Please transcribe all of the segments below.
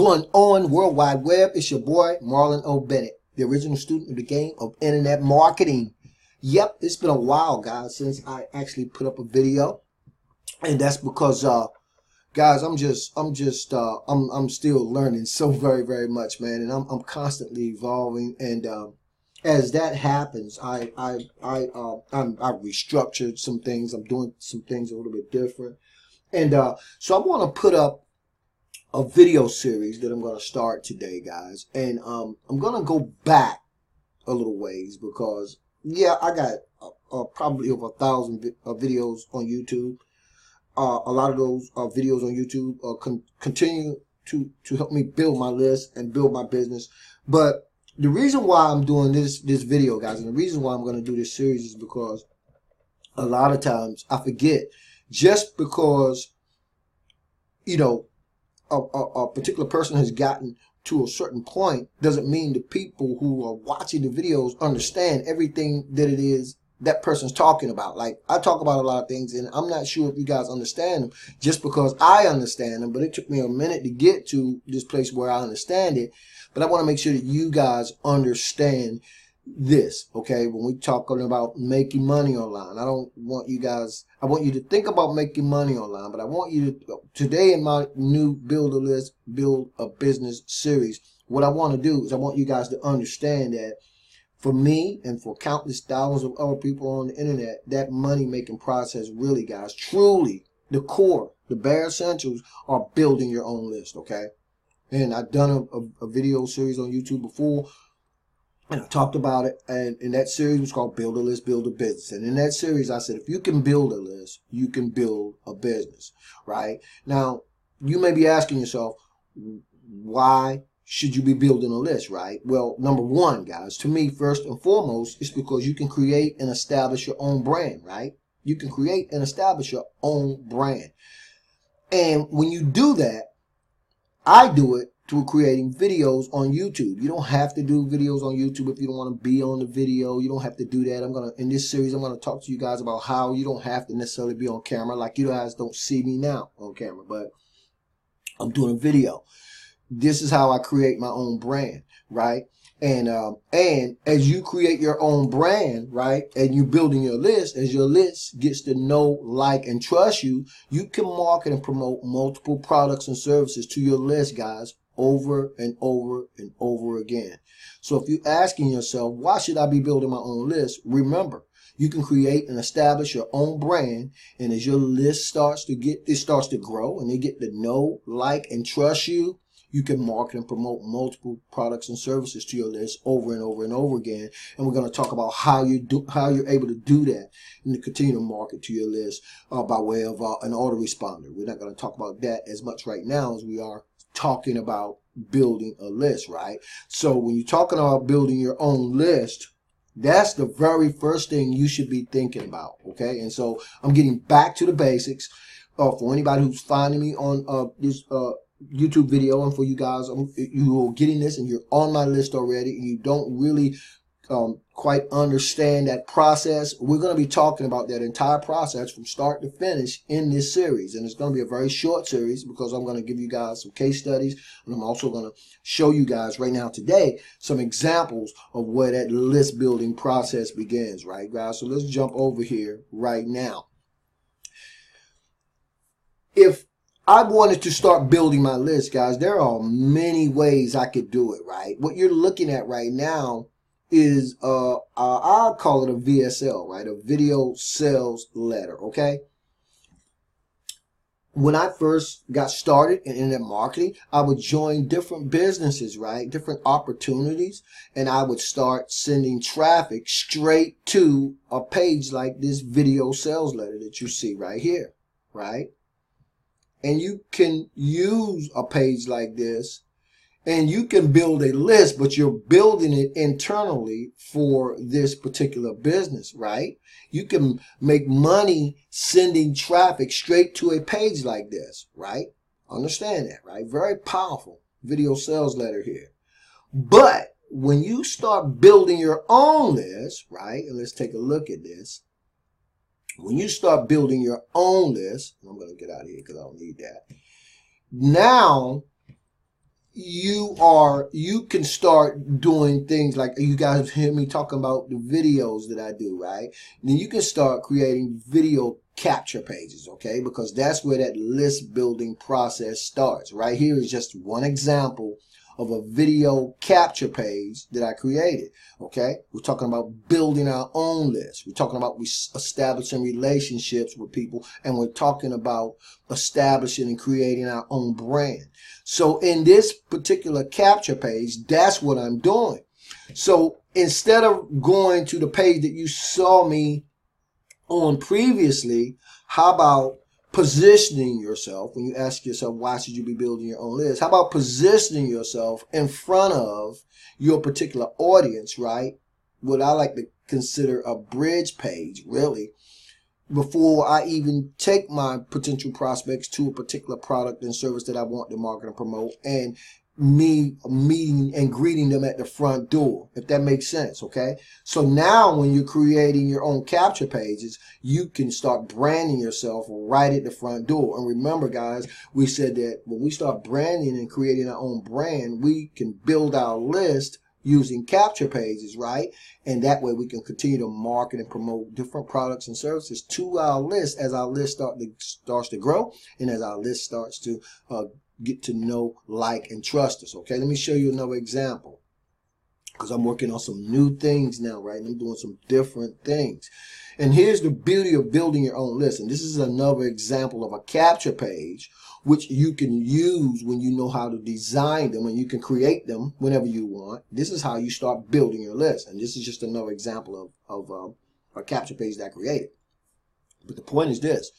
going on, World Wide Web? It's your boy, Marlon O. Bennett, the original student of the game of internet marketing. Yep, it's been a while, guys, since I actually put up a video. And that's because, guys, I'm still learning so very, very much, man. And I'm constantly evolving. And, as that happens, I restructured some things. I'm doing some things a little bit different. And, so I want to put up a video series that I'm going to start today, guys. And I'm going to go back a little ways because, yeah, I got probably over 1,000 videos on YouTube. A lot of those videos on YouTube continue to help me build my list and build my business. But the reason why I'm doing this video, guys, and the reason why I'm going to do this series is because a lot of times I forget, just because, you know, a particular person has gotten to a certain point doesn't mean the people who are watching the videos understand everything that it is that person's talking about. Like, I talk about a lot of things and I'm not sure if you guys understand them just because I understand them, but it took me a minute to get to this place where I understand it. But I want to make sure that you guys understand this, okay? When we talking about making money online, I want you to think about making money online, but I want you to, today in my new Build a List, Build a Business series, what I want to do is I want you guys to understand that for me and for countless thousands of other people on the internet, that money-making process really, guys, truly, the core, the bare essentials are building your own list, okay? And I've done a video series on YouTube before, and I talked about it, and in that series was called Build a List, Build a Business. And in that series, I said, if you can build a list, you can build a business, right? Now, you may be asking yourself, why should you be building a list, right? Well, number one, guys, to me, first and foremost, it's because you can create and establish your own brand, right? You can create and establish your own brand. And when you do that, I do it through creating videos on YouTube. You don't have to do videos on YouTube if you don't want to be on the video. You don't have to do that. In this series, I'm going to talk to you guys about how you don't have to necessarily be on camera. Like, you guys don't see me now on camera, but I'm doing a video. This is how I create my own brand, right? And as you create your own brand, right, and you building your list, as your list gets to know, like, and trust you, you can market and promote multiple products and services to your list, guys, over and over and over again. So if you're asking yourself, why should I be building my own list? Remember, you can create and establish your own brand, and as your list starts to grow, and they get to know, like, and trust you, you can market and promote multiple products and services to your list over and over and over again. And we're going to talk about how you're able to do that and to continue to market to your list by way of an autoresponder. We're not going to talk about that as much right now as we are talking about building a list, right? So when you're talking about building your own list, that's the very first thing you should be thinking about, okay? And so I'm getting back to the basics. For anybody who's finding me on this YouTube video, and for you guys, you are getting this and you're on my list already and you don't really quite understand that process, we're going to be talking about that entire process from start to finish in this series. And it's going to be a very short series because I'm going to give you guys some case studies, and I'm also going to show you guys right now today some examples of where that list building process begins, right, guys? So let's jump over here right now. If I wanted to start building my list, guys, there are many ways I could do it, right? What you're looking at right now is, I'll call it a VSL, right? A video sales letter, okay? When I first got started in internet marketing, I would join different businesses, right? Different opportunities, and I would start sending traffic straight to a page like this video sales letter that you see right here, right? And you can use a page like this and you can build a list, but you're building it internally for this particular business, right? You can make money sending traffic straight to a page like this, right? Understand that, right? Very powerful video sales letter here. But when you start building your own list, right? And let's take a look at this. When you start building your own list, I'm going to get out of here because I don't need that. Now, you can start doing things like you guys hear me talking about the videos that I do, right? And then you can start creating video capture pages, okay? Because that's where that list building process starts. Right here is just one example of a video capture page that I created, okay? We're talking about building our own list. We're talking about establishing relationships with people, and we're talking about establishing and creating our own brand. So in this particular capture page, that's what I'm doing. So instead of going to the page that you saw me on previously, how about positioning yourself? When you ask yourself, why should you be building your own list? How about positioning yourself in front of your particular audience, right? What I like to consider a bridge page, really, before I even take my potential prospects to a particular product and service that I want to market and promote, and me meeting and greeting them at the front door, if that makes sense, okay? So now when you're creating your own capture pages, you can start branding yourself right at the front door. And remember, guys, we said that when we start branding and creating our own brand, we can build our list using capture pages, right? And that way we can continue to market and promote different products and services to our list as our list starts to grow, and as our list starts to get to know, like, and trust us. Okay, let me show you another example, because I'm working on some new things now, right? And I'm doing some different things. And here's the beauty of building your own list. And this is another example of a capture page, which you can use when you know how to design them, and you can create them whenever you want. This is how you start building your list. And this is just another example of a capture page that I created. But the point is this: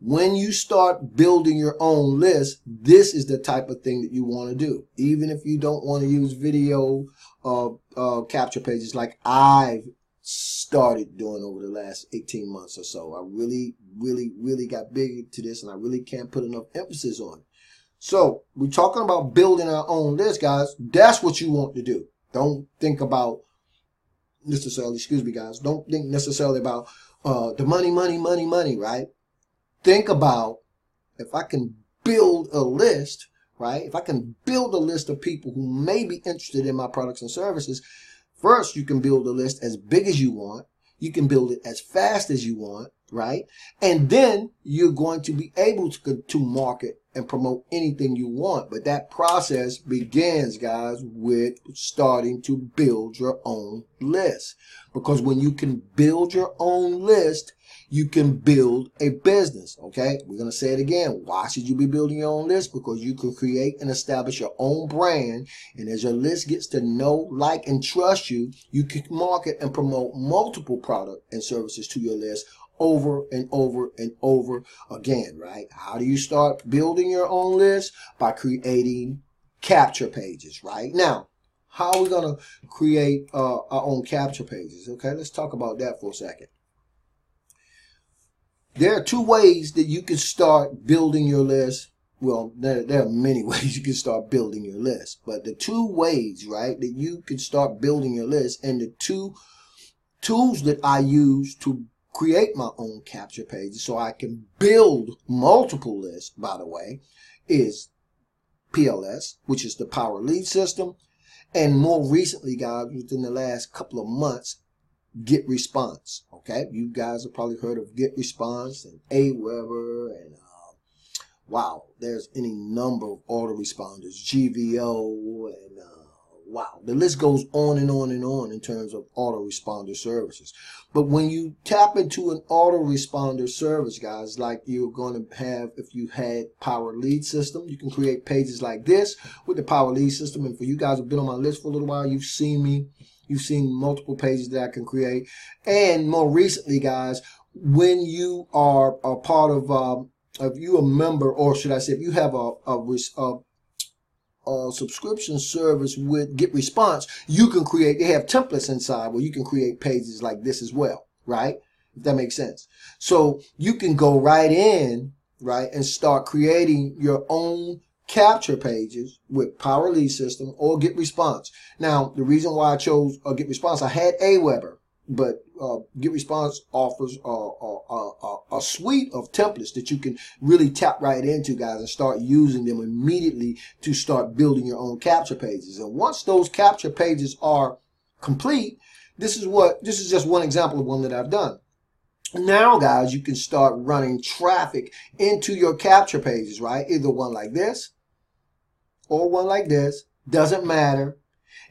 when you start building your own list, this is the type of thing that you want to do. Even if you don't want to use video capture pages like I've started doing over the last 18 months or so. I really got big into this, and I really can't put enough emphasis on it. So we're talking about building our own list, guys. That's what you want to do. Don't think about necessarily, excuse me, guys, don't think necessarily about the money, right? Think about, if I can build a list, right? If I can build a list of people who may be interested in my products and services, first, you can build a list as big as you want. You can build it as fast as you want, right? And then you're going to be able to market and promote anything you want. But that process begins, guys, with starting to build your own list. Because when you can build your own list, you can build a business, okay? We're going to say it again. Why should you be building your own list? Because you can create and establish your own brand. And as your list gets to know, like, and trust you, you can market and promote multiple products and services to your list over and over and over again, right? How do you start building your own list? By creating capture pages, right? Now, how are we going to create our own capture pages? Okay, let's talk about that for a second. There are two ways that you can start building your list. Well, there are many ways you can start building your list. But the two ways, right, that you can start building your list, and the two tools that I use to create my own capture pages so I can build multiple lists, by the way, is PLS, which is the Power Lead System. And more recently, guys, within the last couple of months, Get Response. Okay, you guys have probably heard of Get Response and Aweber, and wow, there's any number of autoresponders, GVO, and wow, the list goes on and on and on in terms of autoresponder services. But when you tap into an autoresponder service, guys, like you're going to have if you had Power Lead System, you can create pages like this with the Power Lead System. And for you guys who've been on my list for a little while, you've seen me. You've seen multiple pages that I can create. And more recently, guys, when you are a part of, if you're a member, or should I say, if you have a subscription service with Get Response, you can create, they have templates inside where you can create pages like this as well, right? If that makes sense. So you can go right in, right, and start creating your own capture pages with Power Lead System or Get Response. Now, the reason why I chose Get Response, I had Aweber, But GetResponse offers a suite of templates that you can really tap right into, guys, and start using them immediately to start building your own capture pages. And once those capture pages are complete, this is just one example of one that I've done. Now, guys, you can start running traffic into your capture pages, right? Either one like this or one like this, doesn't matter.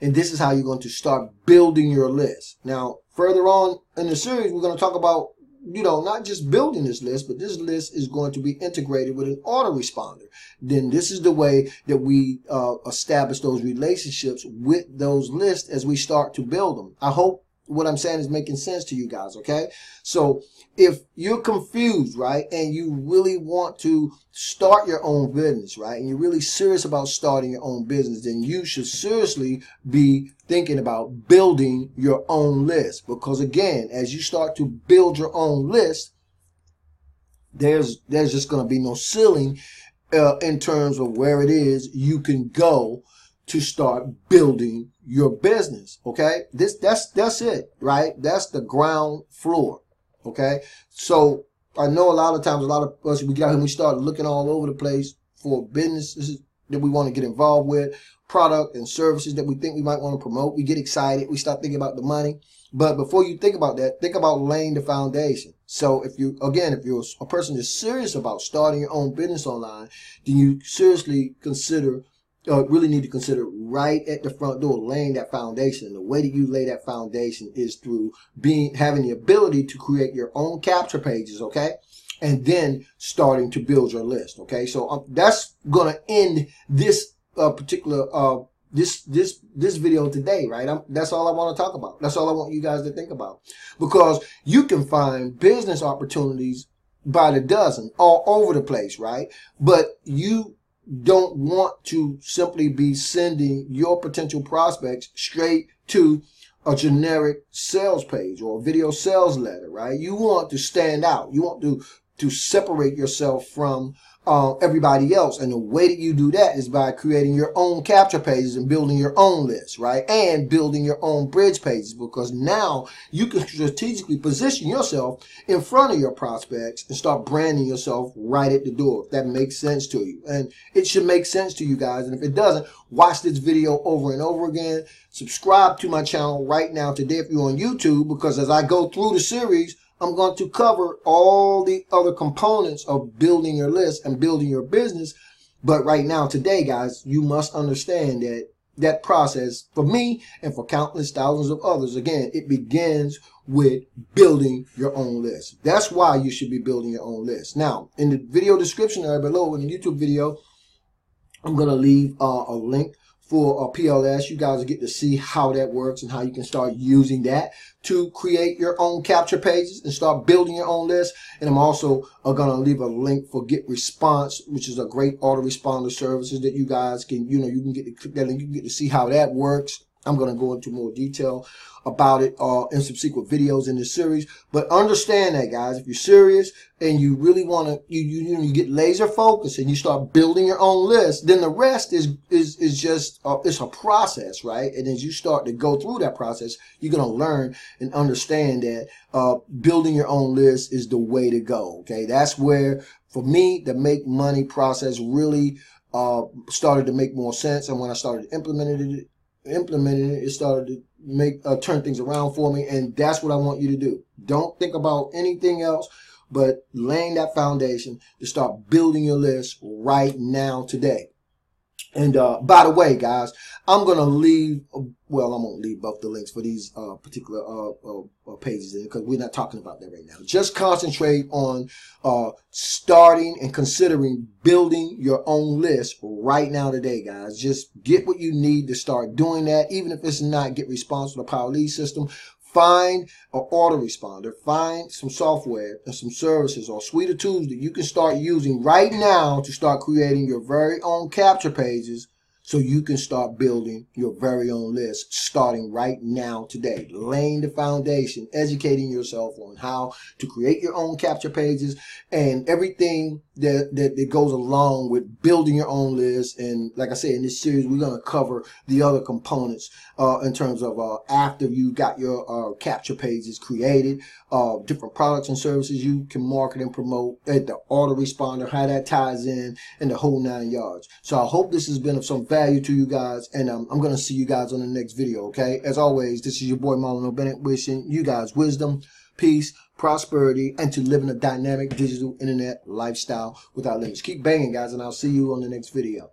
And this is how you're going to start building your list. Now, further on in the series, we're going to talk about, not just building this list, but this list is going to be integrated with an autoresponder. Then this is the way that we establish those relationships with those lists as we start to build them. I hope what I'm saying is making sense to you guys, okay? So if you're confused, right, and you really want to start your own business, right, and you're really serious about starting your own business, then you should seriously be thinking about building your own list. Because again, as you start to build your own list, there's just going to be no ceiling in terms of where it is you can go to start building your business. Okay, that's it, right? That's the ground floor. Okay, so I know a lot of times, a lot of us, we get out here and we start looking all over the place for businesses that we want to get involved with, product and services that we think we might want to promote. We get excited, we start thinking about the money. But before you think about that, think about laying the foundation. So if you're a person that's serious about starting your own business online, then you seriously really need to consider right at the front door laying that foundation. And the way that you lay that foundation is through having the ability to create your own capture pages, okay? And then starting to build your list, okay? So that's going to end this particular this video today, right? That's all I want to talk about. That's all I want you guys to think about, because you can find business opportunities by the dozen all over the place, right? But you don't want to simply be sending your potential prospects straight to a generic sales page or a video sales letter, right? You want to stand out. You want to separate yourself from everybody else. And the way that you do that is by creating your own capture pages and building your own list, right? And building your own bridge pages, because now you can strategically position yourself in front of your prospects and start branding yourself right at the door, if that makes sense to you. And it should make sense to you guys. And if it doesn't, watch this video over and over again. Subscribe to my channel right now today if you're on YouTube, because as I go through the series, I'm going to cover all the other components of building your list and building your business. But right now, today, guys, you must understand that process, for me and for countless thousands of others, again, it begins with building your own list. That's why you should be building your own list. Now, in the video description area below, in the YouTube video, I'm going to leave a link for a PLS. You guys will get to see how that works and how you can start using that to create your own capture pages and start building your own list. And I'm also going to leave a link for GetResponse, which is a great autoresponder services that you guys can, you can get to click that link. You can get to see how that works. I'm going to go into more detail about it in subsequent videos in this series. But understand that, guys, if you're serious and you really want to, you get laser focused and you start building your own list, then the rest is just it's a process, right? And as you start to go through that process, you're going to learn and understand that building your own list is the way to go. Okay, that's where, for me, the make money process really started to make more sense. And when I started implementing it, it started to turn things around for me. And that's what I want you to do. Don't think about anything else but laying that foundation to start building your list right now today. And by the way, guys, I'm going to leave, well, I won't leave both the links for these particular pages because we're not talking about that right now. Just concentrate on starting and considering building your own list right now today, guys. Just get what you need to start doing that, even if it's not GetResponse or the Power Lead system. Find an autoresponder, find some software and some services or suite of tools that you can start using right now to start creating your very own capture pages so you can start building your very own list starting right now today, laying the foundation, educating yourself on how to create your own capture pages and everything that goes along with building your own list. And like I said, in this series, we're going to cover the other components in terms of after you got your capture pages created, different products and services you can market and promote, at the autoresponder, how that ties in, and the whole 9 yards. So I hope this has been of some value to you guys, and I'm going to see you guys on the next video, okay? As always, this is your boy Marlon Bennett, wishing you guys wisdom, peace, prosperity, and to live in a dynamic digital internet lifestyle without limits. Keep banging, guys, and I'll see you on the next video.